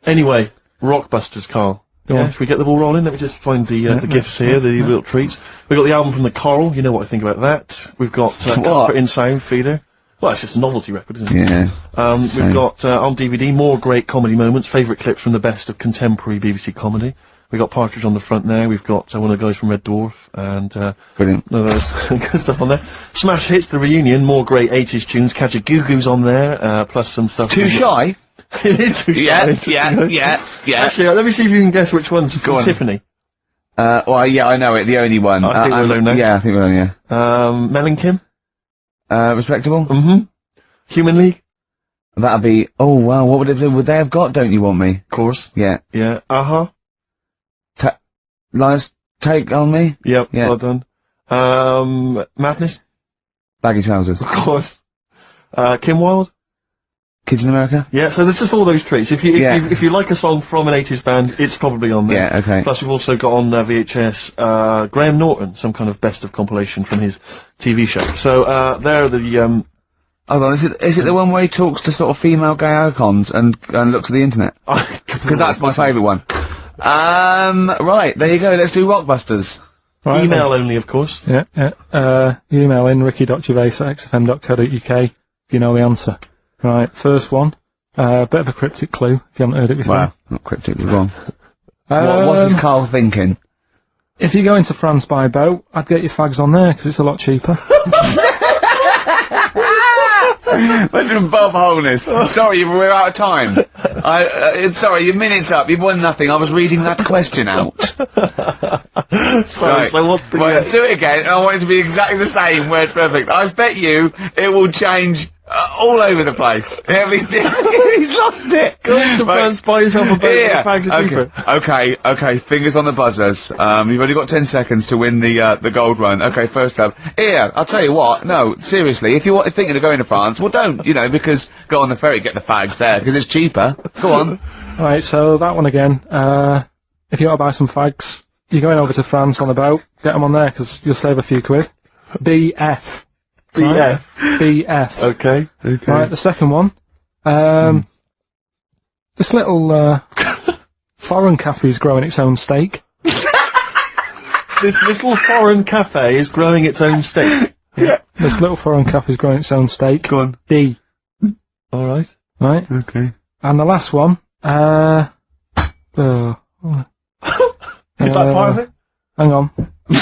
Anyway, Rockbusters, Carl. Yeah, should we get the ball rolling? Let me just find the gifts here, the little treats. We've got the album from the Coral, you know what I think about that. We've got Comfort in Sound Feeder. Well, it's just a novelty record, isn't it? Yeah. We've got, on DVD, more great comedy moments, favourite clips from the best of contemporary BBC comedy. We've got Partridge on the front there, we've got one of the guys from Red Dwarf, and Brilliant. no, there's good stuff on there. Smash Hits, the reunion, more great 80s tunes, Catch a Goo-Goo's on there, plus some stuff. Too Shy? It is Too Shy. Yeah. Actually, let me see if you can guess which one's from Tiffany. Well, yeah, I know it, the only one. I think we're alone now. Yeah, I think we're alone, yeah. Mel and Kim? Respectable? Mm-hmm. Human League? That'd be, oh wow, what would they have got, Don't You Want Me? Of course. Yeah. Yeah. Uh-huh. Lies Take On Me? Yep, Yeah. well done. Madness? Baggy Trousers. Of course. Kim Wilde? Kids in America? Yeah, so there's just all those treats. If you like a song from an 80s band, it's probably on there. Yeah, okay. Plus we've also got on VHS, Graham Norton, some kind of best of compilation from his TV show. So, there are the, Hold on, is it the one where he talks to sort of female gay icons and looks at the internet? Because that's my favourite one. Right, there you go, let's do Rockbusters. Right, email only, of course. Yeah. Email in ricky.gervais@xfm.co.uk if you know the answer. Right, first one. Bit of a cryptic clue, if you haven't heard it before. Wow, not cryptically wrong. What is Carl thinking? If you go into France by boat, I'd get your fags on there, because it's a lot cheaper. Imagine Bob Holness. Sorry, we're out of time. Sorry, your minute's up. You've won nothing. I was reading that question out. Sorry, right. so what Well, let's do it again, and I want it to be exactly the same, word perfect. I bet you it will change all over the place. He's lost it. Go into France, buy yourself a boat and fags are cheaper. Okay, fingers on the buzzers. You've only got 10 seconds to win the gold run. Okay, first up. Here, I'll tell you what, no, seriously, if you're thinking of going to France, well don't, because go on the ferry, get the fags there, because it's cheaper. Go on. Right, so that one again. If you want to buy some fags, you're going over to France on a boat, get them on there, because you'll save a few quid. BF. BF. Right? BF. Okay. Right, the second one. This little, foreign cafe's growing its own steak. This little foreign cafe is growing its own steak. Yeah. This little foreign cafe's growing its own steak. Go on. D. Alright. Right? Okay. And the last one, Is that part of it? hang on. He's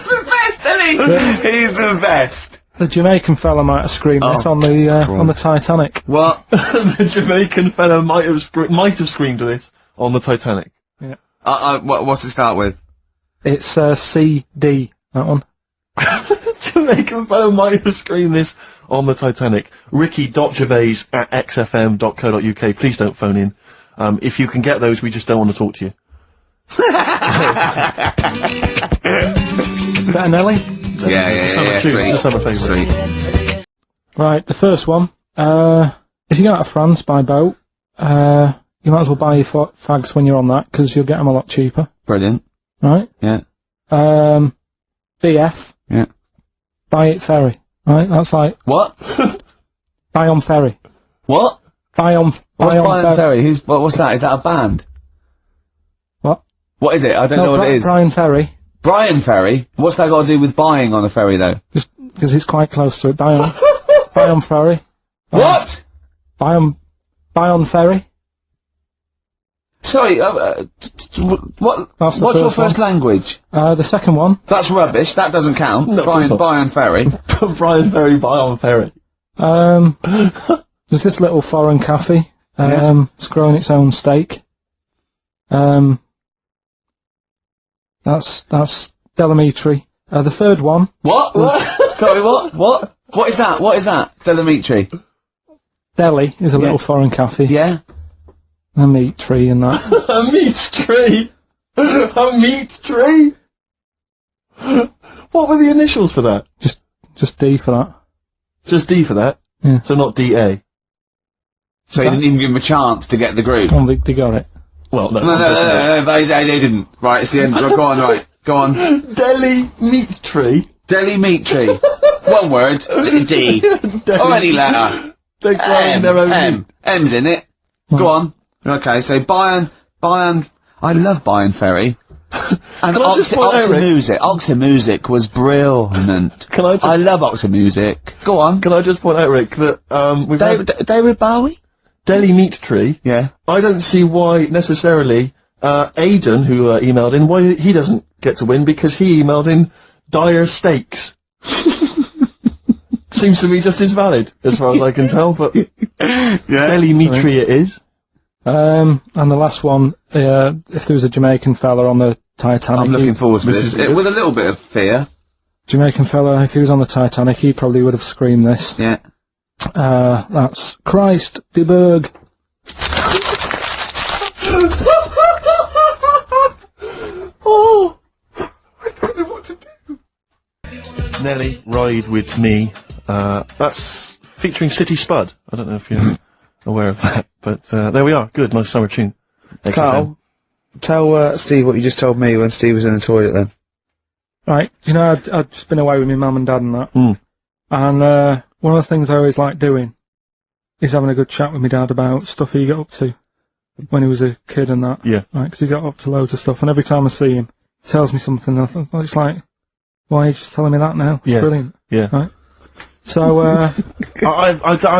the best, isn't he? He's the best. The Jamaican fella might have screamed this on the Titanic. What? The Jamaican fellow might have screamed this on the Titanic. Yeah. What's it start with? It's, CD, that one. Jamaican fellow might have screamed this on the Titanic. Ricky.gervais@xfm.co.uk. Please don't phone in. If you can get those, we just don't want to talk to you. Is that a Nelly? Yeah, It's a summer tune. It's a summer favourite. Sweet. Right, the first one. If you go out of France by boat, you might as well buy your fags when you're on that, because you'll get them a lot cheaper. Brilliant. Right? Yeah. BF. Yeah. Buy it ferry. Right? That's like, What? buy on ferry. What? Buy on ferry. Ferry? What's that? Is that a band? What? What is it? I don't know what it is. Brian Ferry. Brian Ferry? What's that got to do with buying on a ferry, though? Just because it's quite close to it. Buy on ferry. What? Buy on ferry. Sorry, what's your first language? The second one. That's rubbish, that doesn't count. No. Brian Ferry. Brian Ferry, buy on ferry. There's this little foreign cafe. It's growing its own steak. That's Delamitri. The third one. What? Sorry, what? What is that? What is that? Delamitri. Delhi is a little foreign cafe. Yeah? A meat tree and that. A meat tree? A meat tree? What were the initials for that? Just D for that. Just D for that? Yeah. So not DA? So you didn't even give him a chance to get the group? Oh, they got it. Well, no. No, they didn't. Right, it's the end. Go on, right. Go on. Delhi meat tree? Delhi meat tree. One word. D. Or any letter. They're growing their own meat. M's in it. Go on. Okay, so Bayern, I love Bayern Ferry. And Oxy Music was brilliant. I love Oxy Music. Go on. Can I just point out, Rick, that, we've had David Bowie? Deli Meat Tree. Yeah. I don't see why, necessarily, Aidan, who, emailed in, why he doesn't get to win, because he emailed in dire steaks. Seems to be just as valid, as far as I can tell, but Deli Meat Tree it is. And the last one, if there was a Jamaican fella on the Titanic... I'm looking forward to this, with a little bit of fear. Jamaican fella, if he was on the Titanic, he probably would have screamed this. Yeah. That's Christ, de Berg. Oh! I don't know what to do. Nelly, Ride With Me. That's featuring City Spud. I don't know if you're aware of that, but there we are. Good, nice summer tune. Carl, tell Steve what you just told me when Steve was in the toilet then. Right, you know, I'd just been away with my mum and dad and that. And one of the things I always like doing is having a good chat with my dad about stuff he got up to when he was a kid and that. Yeah. Right, because he got up to loads of stuff, and every time I see him, he tells me something, and I think, it's like, why are you just telling me that now? It's brilliant. Yeah. Right? So, I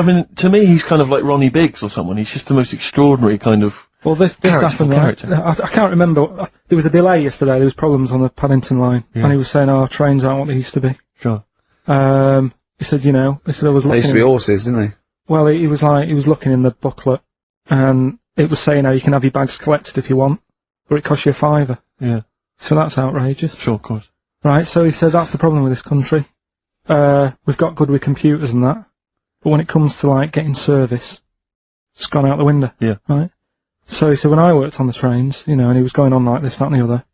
mean, to me, he's kind of like Ronnie Biggs or someone. He's just the most extraordinary kind of... Well, this happened, right? I can't remember. There was a delay yesterday. There was problems on the Paddington line, and he was saying, "Oh, trains aren't what they used to be." Sure. He said, I was looking. They used to be horses, didn't they? Well, he was looking in the booklet, and it was saying how you can have your bags collected if you want, but it costs you £5. Yeah. So that's outrageous. Sure, of course. Right. So he said that's the problem with this country. We've got good with computers and that, but when it comes to like getting service, it's gone out the window. Yeah. Right. So he said, when I worked on the trains, and he was going on like this, that and the other.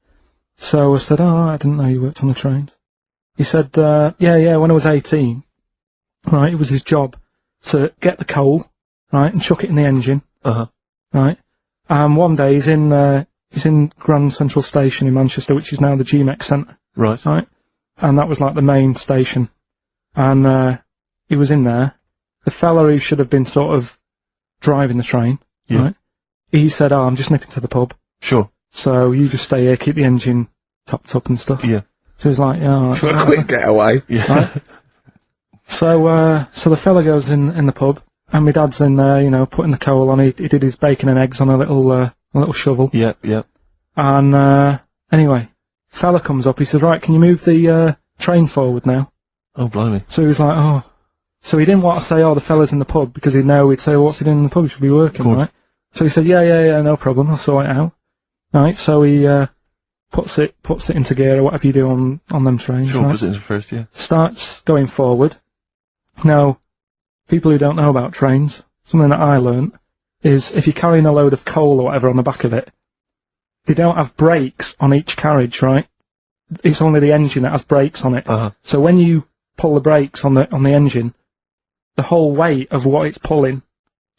So I said, oh, I didn't know you worked on the trains. He said, yeah, when I was 18, right, it was his job to get the coal, right, and chuck it in the engine. Right. And one day he's in Grand Central Station in Manchester, which is now the GMEX Centre. Right. Right. And that was like the main station. And, he was in there. The fella who should have been sort of driving the train, right? He said, oh, I'm just nipping to the pub. Sure. So you just stay here, keep the engine topped up and stuff. Yeah. So he's like, yeah. For a quick getaway. Yeah. Right? So the fella goes in the pub, and my dad's in there, putting the coal on. He did his bacon and eggs on a little shovel. Yeah, yeah. And, anyway, fella comes up, he says, right, can you move the, train forward now? Oh, blimey. So he was like, oh. So he didn't want to say, oh, the fella's in the pub, because he'd know, he'd say, well, what's he doing in the pub? He should be working, right? So he said, yeah, no problem, I'll sort it out. Right, so he, puts it into gear, or whatever you do on them trains. Sure, right? puts it into first, yeah. Starts going forward. Now, people who don't know about trains, something that I learnt, is if you're carrying a load of coal or whatever on the back of it, they don't have brakes on each carriage, right? It's only the engine that has brakes on it. So when you pull the brakes on the engine, the whole weight of what it's pulling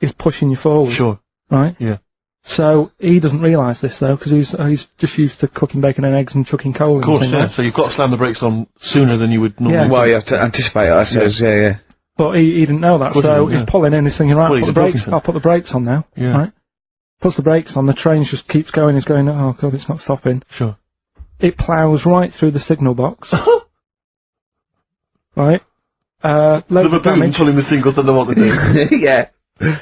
is pushing you forward. Sure. Right? Yeah. So he doesn't realise this though, because he's just used to cooking bacon and eggs and chucking coal. Of course, and yeah. right? So you've got to slam the brakes on sooner than you would normally. Yeah. Well, you have to anticipate it, I suppose. Yeah. But he didn't know that, so he's pulling in. He's thinking, right, I'll put the brakes on now. Yeah. Right. Puts the brakes on. The train just keeps going. He's going, oh god, it's not stopping. Sure. It ploughs right through the signal box. Right. Loads of damage. Pulling the singles, don't know what to do. Yeah.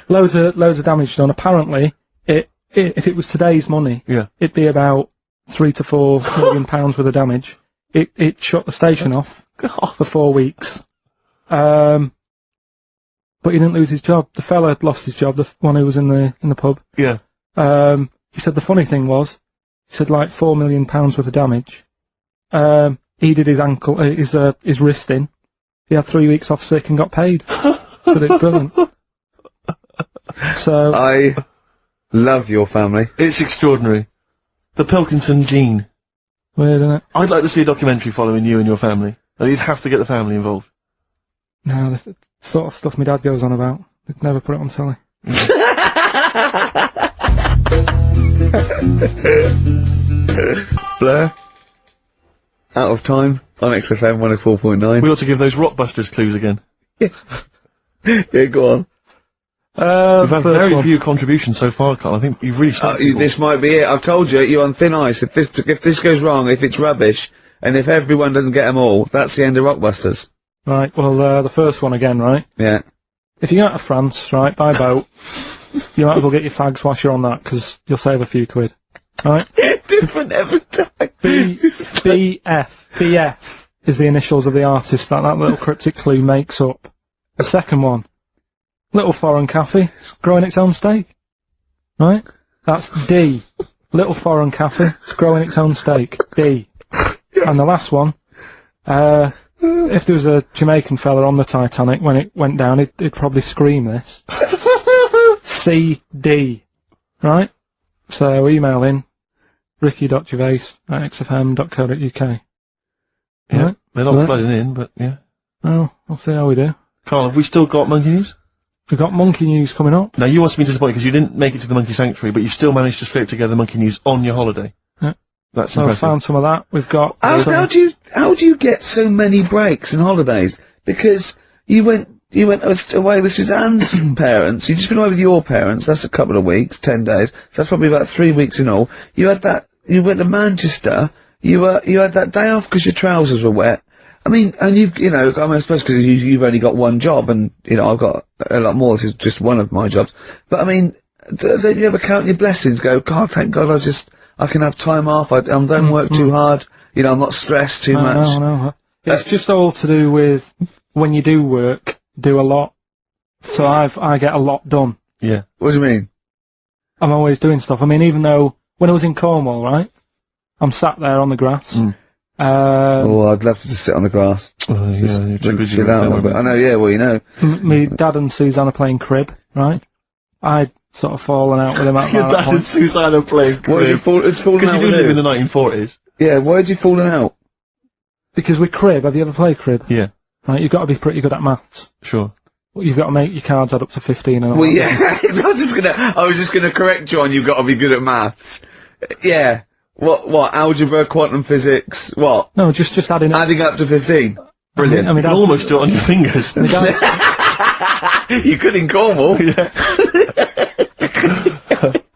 Loads of damage done. Apparently, if it was today's money, it'd be about £3 to £4 million worth of damage. It shut the station off for 4 weeks. But he didn't lose his job. The fella had lost his job, the one who was in the pub. Yeah. He said the funny thing was, he said like £4 million worth of damage. He did his ankle, his wrist in. He had 3 weeks off sick and got paid. So it's brilliant. So I love your family. It's extraordinary. The Pilkington gene. Weird, isn't it? I'd like to see a documentary following you and your family. You'd have to get the family involved. No, the sort of stuff my dad goes on about. We'd never put it on telly. Blair. Out of time on XFM 104.9. We ought to give those Rockbusters clues again. Yeah, go on. We've had first very one. few contributions so far, Carl. I think you've really stuck people. This might be it. I've told you, you're on thin ice. If this goes wrong, if it's rubbish, and if everyone doesn't get them all, that's the end of Rockbusters. Right, well, the first one again, right? Yeah. If you go out to France, right, by boat, you might as well get your fags whilst you're on that, because you'll save a few quid. Right? Different every time. BF is the initials of the artist that little cryptic clue makes up. The second one, Little Foreign Cafe, it's growing its own steak. Right? That's D. Little Foreign Cafe, it's growing its own steak. D. And the last one, if there was a Jamaican fella on the Titanic when it went down, he'd probably scream this. CD. Right? So email in ricky.gervais@xfm.co.uk. Yeah, Right? they're not flooding in, but yeah. Well, we'll see how we do. Carl, have we still got monkey news? We've got monkey news coming up. Now, you must be disappointed because you didn't make it to the monkey sanctuary, but you still managed to scrape together monkey news on your holiday. Yeah. That's So I impressive. found some of that. We've got... How do you get so many breaks and holidays? Because you went away with Suzanne's parents. You've just been away with your parents. That's a couple of weeks, 10 days. So that's probably about 3 weeks in all. You went to Manchester. You had that day off because your trousers were wet. I mean, and I suppose because you've only got one job, and I've got a lot more. This is just one of my jobs. But I mean, don't you ever count your blessings? Go, God, thank God, I can have time off. I don't work too hard. I'm not stressed too much. No. It's just all to do with when you do work, do a lot. So I get a lot done. Yeah. What do you mean? I'm always doing stuff. I mean, even though when I was in Cornwall, right, I'm sat there on the grass. I'd love to just sit on the grass. Yeah, you're too busy Get with out a that, little bit. I know, yeah, well, Me dad and Suzanne are playing crib, right? I'd sort of fallen out with him at Your that dad and point. Suzanne are playing Why did you crib. fallen Because out you with do live who? in the 1940s. Yeah, why had you fallen out? Because with crib, have you ever played crib? Yeah, Right, you've got to be pretty good at maths. sure. You've got to make your cards add up to 15 and all Well, that. yeah, I was just gonna correct you on you've got to be good at maths. Yeah. What, algebra, quantum physics, what? No, just adding up. Adding up to 15. Brilliant. I mean, You can almost do it on your fingers. my dad's, You could in Cornwall.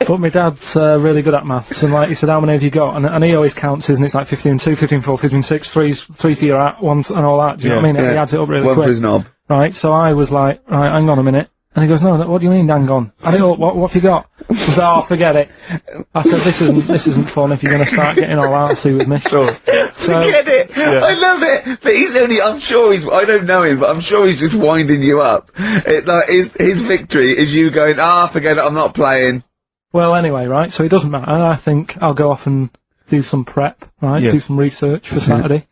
but my dad's really good at maths, and like he said, how many have you got? And he always counts his, and it's like 15 2, 15 4, 15 6, 3 for your at, 1 and all that. Do you know what I mean? Yeah. He adds it up really One quick. for his knob. Right, so I was like, right, hang on a minute. And he goes, no, what do you mean, hang on? I go, what have you got? He says, oh, forget it. I said, this isn't fun if you're going to start getting all arsey with me. Sure. So, Forget it. Yeah. I love it. But I don't know him, but I'm sure he's just winding you up. His victory is you going, forget it, I'm not playing. well, anyway, right, so it doesn't matter. I think I'll go off and do some prep, right? Yes. Do some research for Saturday.